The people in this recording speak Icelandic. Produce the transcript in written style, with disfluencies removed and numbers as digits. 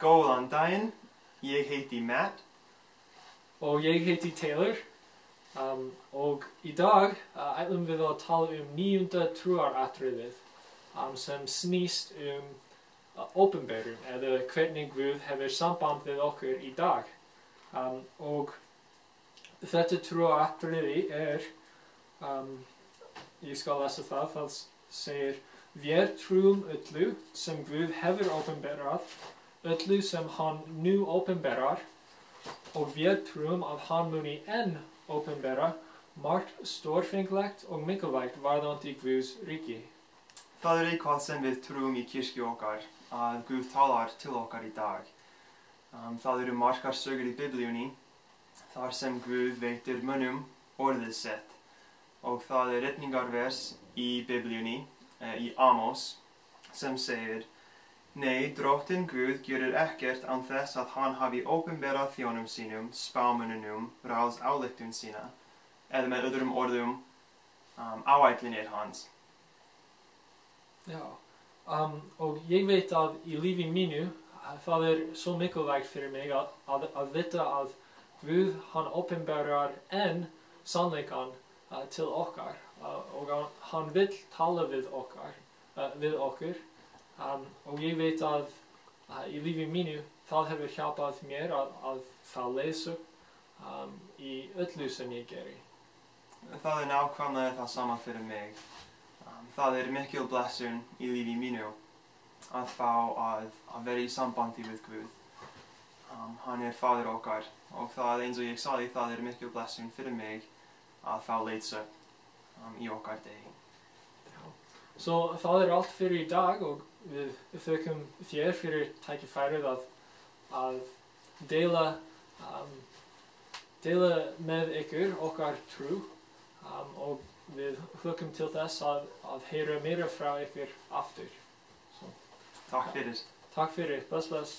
Góðan daginn, ég heiti Matt. Og ég heiti Taylor. Og í dag ætlum við að tala níunda trúaratriðið sem snýst ópenberun eða hvernig Guð hefur samband við okkur í dag. Og þetta trúaratriði ég skal lesa það segir Við trúum öllu sem Guð hefur ópenberað, öllu sem hann nú ópenberar, og við trúum að hann muni enn ópenbera margt stórfenglegt og mikilvægt varðandi Guðs ríki. Það eitthvað sem við trúum í kirkju okkar, að Guð talar til okkar í dag. Það eru margar sögur í Biblíunni, þar sem Guð veitir mönnum orðið sitt. Og það ritningarvers í Biblíunni, í Amos, sem segir Nei, Drottinn Guð gerir ekkert án þess að hann hafi ópenberað þjónum sínum, spámönnunum, ráðsályktun sína, eða með öðrum orðum, áætlanir hans. Já, og ég veit að í lífi mínu, það svo mikilvægt fyrir mig að vita að Guð hann ópenberar enn sannleikann til okkar, og hann vill tala við okkur. Og ég veit að í lífi mínu það hefur hjálpað mér að fá leiðsögn í öllu sem ég geri. Það nákvæmlega það sama fyrir mig. Það mikil blessun í lífi mínu að fá að vera í sambandi við Guð. Hann faðir okkar og það eins og ég sagði það mikil blessun fyrir mig að fá leiðsögn í okkar degi. Så það allt fyrir í dag og við þökkum þér fyrir tækifærið að deila með ykkur okkar trú og við hlökkum til þess að heyra meira frá ykkur aftur. Takk fyrir. Takk fyrir. Bless, bless.